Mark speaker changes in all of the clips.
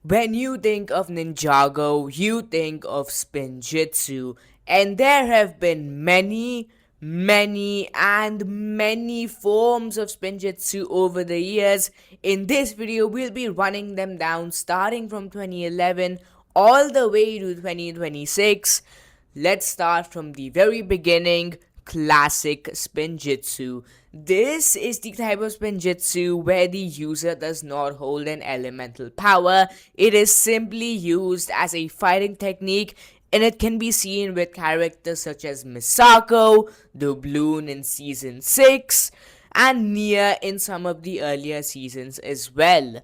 Speaker 1: When you think of Ninjago, you think of Spinjitzu, and there have been many forms of Spinjitzu over the years. In this video, we'll be running them down starting from 2011 all the way to 2026. Let's start from the very beginning. Classic Spinjitzu. This is the type of Spinjitzu where the user does not hold an elemental power. It is simply used as a fighting technique, and it can be seen with characters such as Misako, Doubloon in Season 6, and Nia in some of the earlier seasons as well.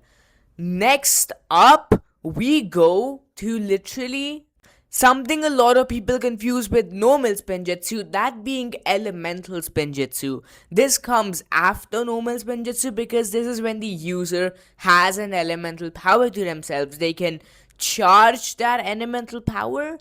Speaker 1: Next up, we go to literally something a lot of people confuse with normal Spinjitzu, that being elemental Spinjitzu. This comes after normal Spinjitzu because this is when the user has an elemental power to themselves. They can charge that elemental power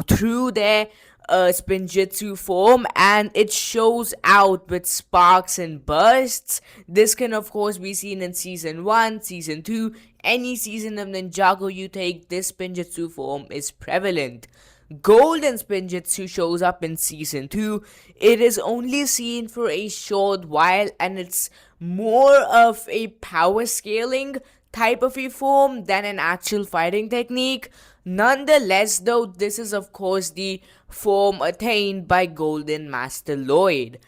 Speaker 1: through their Spinjitzu form, and it shows out with sparks and bursts. This can of course be seen in season 1, season 2, any season of Ninjago you take, this Spinjitzu form is prevalent. Golden Spinjitzu shows up in season 2. It is only seen for a short while, and it's more of a power scaling type of a form than an actual fighting technique. Nonetheless, though, this is of course the form attained by Golden Master Lloyd.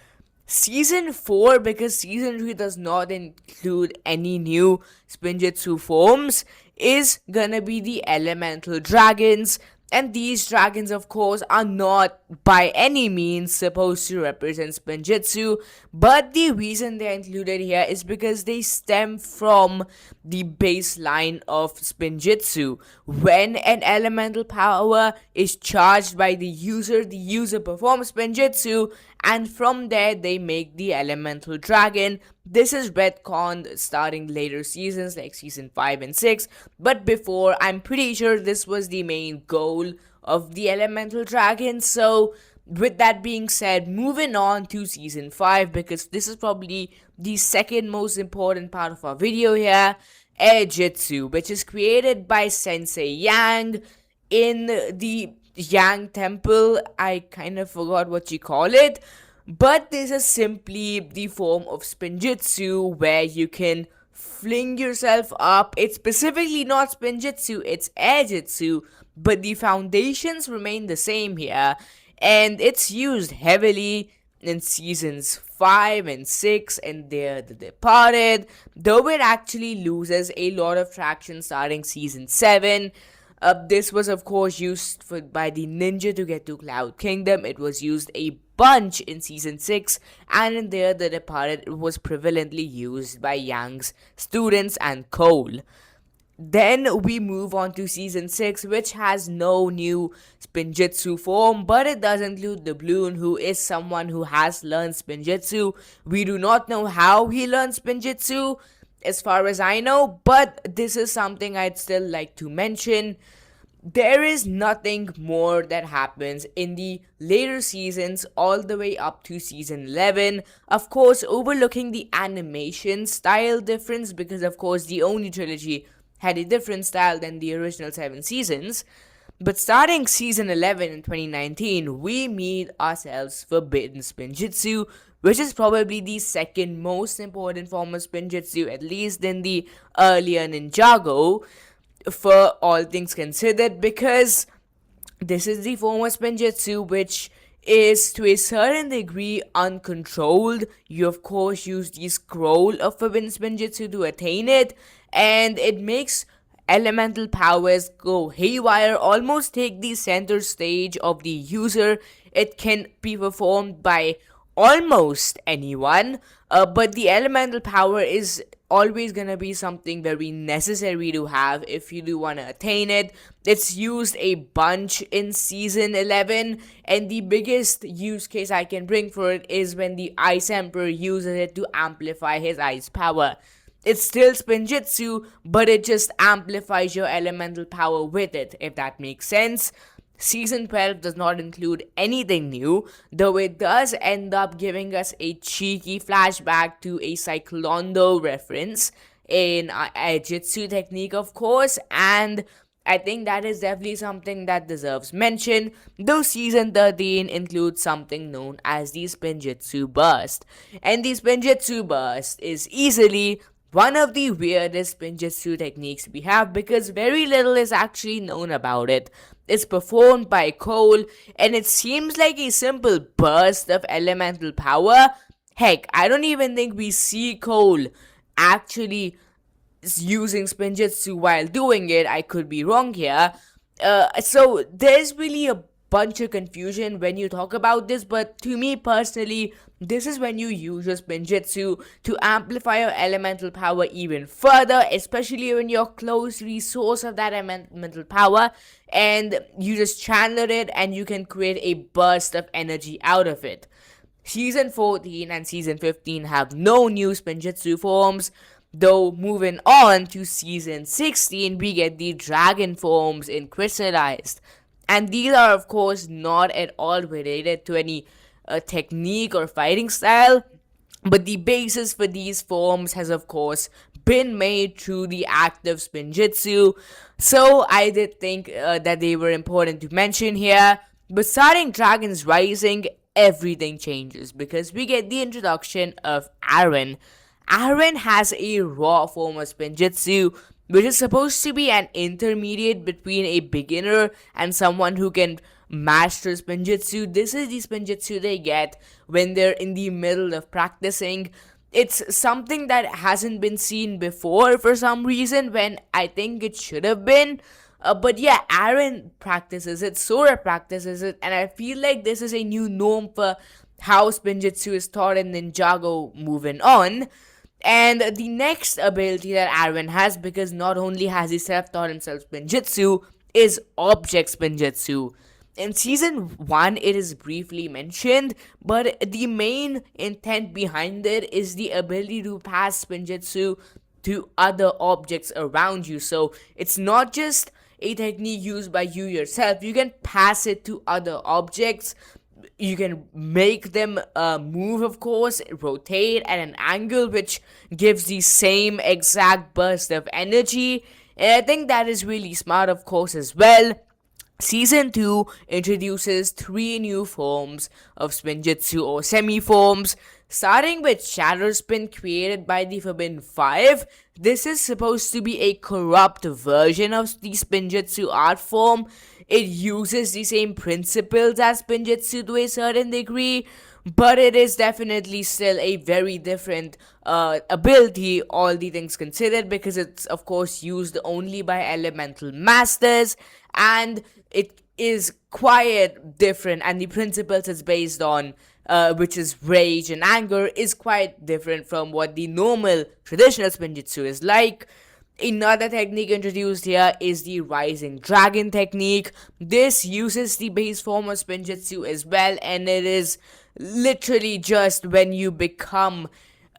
Speaker 1: Season 4, because Season 3 does not include any new Spinjitzu forms, is gonna be the Elemental Dragons. And these dragons, of course, are not by any means supposed to represent Spinjitzu, but the reason they're included here is because they stem from the baseline of Spinjitzu. When an elemental power is charged by the user performs Spinjitzu, and from there they make the elemental dragon. This is retconned starting later seasons like season 5 and 6, but before, I'm pretty sure this was the main goal of the elemental dragon. So with that being said, moving on to season 5, because this is probably the second most important part of our video here, Airjitsu, which is created by Sensei Yang in the Yang Temple. I kind of forgot what you call it, but this is simply the form of Spinjitzu where you can fling yourself up. It's specifically not Spinjitzu, it's Airjitsu, but the foundations remain the same here, and it's used heavily in seasons 5 and 6 and They're the Departed, though it actually loses a lot of traction starting season 7. This was of course used by the ninja to get to Cloud Kingdom. It was used a bunch in season 6, and in There the Departed it was prevalently used by Yang's students and Cole. Then we move on to season 6, which has no new Spinjitzu form, but it does include Doubloon, who is someone who has learned Spinjitzu. We do not know how he learned Spinjitzu, as far as I know, but this is something I'd still like to mention. There is nothing more that happens in the later seasons all the way up to season 11. Of course, overlooking the animation style difference, because of course the Oni trilogy had a different style than the original 7 seasons. But starting season 11 in 2019, we meet ourselves Forbidden Spinjitzu, which is probably the second most important form of Spinjitzu, at least in the earlier Ninjago, for all things considered, because this is the form of Spinjitzu which is to a certain degree uncontrolled. You of course use the scroll of Forbidden Spinjitzu to attain it, and it makes elemental powers go haywire, almost take the center stage of the user. It can be performed by almost anyone, but the elemental power is always gonna be something very necessary to have if you do want to attain it. It's used a bunch in season 11, and the biggest use case I can bring for it is when the Ice Emperor uses it to amplify his ice power. It's still Spinjitzu, but it just amplifies your elemental power with it, if that makes sense. Season 12 does not include anything new, though it does end up giving us a cheeky flashback to a Cyclondo reference in Jitsu technique, of course, and I think that is definitely something that deserves mention, though season 13 includes something known as the Spinjitzu burst. And the Spinjitzu burst is easily one of the weirdest Spinjitzu techniques we have because very little is actually known about it. It's performed by Cole, and it seems like a simple burst of elemental power. Heck, I don't even think we see Cole actually using Spinjitzu while doing it. I could be wrong here. So there's really a bunch of confusion when you talk about this, but to me personally, this is when you use your Spinjitzu to amplify your elemental power even further, especially when you're close to the source of that elemental power, and you just channel it and you can create a burst of energy out of it. Season 14 and Season 15 have no new Spinjitzu forms, though moving on to Season 16, we get the Dragon forms in Crystallized. And these are, of course, not at all related to any technique or fighting style, but the basis for these forms has, of course, been made through the active Spinjitzu, so I did think that they were important to mention here. But starting Dragon's Rising, everything changes because we get the introduction of Aaron. Aaron has a raw form of Spinjitzu, which is supposed to be an intermediate between a beginner and someone who can master Spinjitzu. This is the Spinjitzu they get when they're in the middle of practicing. It's something that hasn't been seen before for some reason when I think it should have been. But yeah, Aaron practices it, Sora practices it, and I feel like this is a new norm for how Spinjitzu is taught in Ninjago moving on. And the next ability that Aaron has, because not only has he self-taught himself Spinjitzu, is Object Spinjitzu. In Season 1, it is briefly mentioned, but the main intent behind it is the ability to pass Spinjitzu to other objects around you. So it's not just a technique used by you yourself, you can pass it to other objects. You can make them move, of course, rotate at an angle, which gives the same exact burst of energy. And I think that is really smart, of course, as well. Season 2 introduces 3 new forms of Spinjitzu or semi-forms, starting with Shatter Spin created by the Forbidden 5. This is supposed to be a corrupt version of the Spinjitzu art form. It uses the same principles as Spinjitzu to a certain degree, but it is definitely still a very different ability, all the things considered, because it's of course used only by elemental masters, and it is quite different, and the principles it's based on, which is rage and anger, is quite different from what the normal traditional Spinjitzu is like. Another technique introduced here is the Rising Dragon technique. This uses the base form of Spinjitzu as well, and it is literally just when you become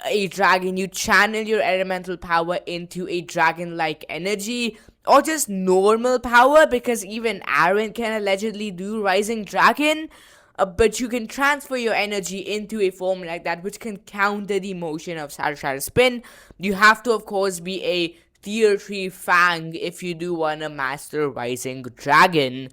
Speaker 1: a dragon, you channel your elemental power into a dragon-like energy, or just normal power, because even Aaron can allegedly do Rising Dragon. But you can transfer your energy into a form like that, which can counter the motion of Shatter Spin. You have to, of course, be a Tier 3 Fang if you do want to master Rising Dragon.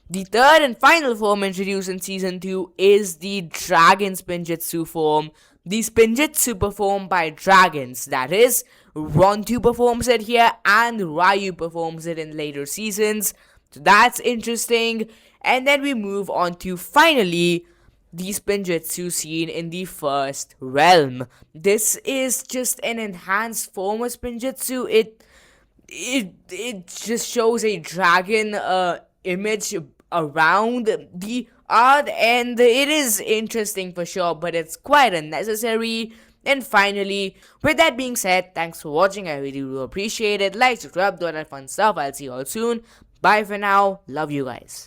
Speaker 1: The third and final form introduced in Season 2 is the Dragon Spinjitzu form. The Spinjitzu performed by dragons, that is, Rontu performs it here and Ryu performs it in later seasons. So that's interesting. And then we move on to finally the Spinjitzu seen in the first realm. This is just an enhanced form of Spinjitzu. It just shows a dragon image around the art, and it is interesting for sure, but it's quite unnecessary. And finally, with that being said, thanks for watching. I really do appreciate it. Like, subscribe, do all that fun stuff. I'll see you all soon. Bye for now. Love you guys.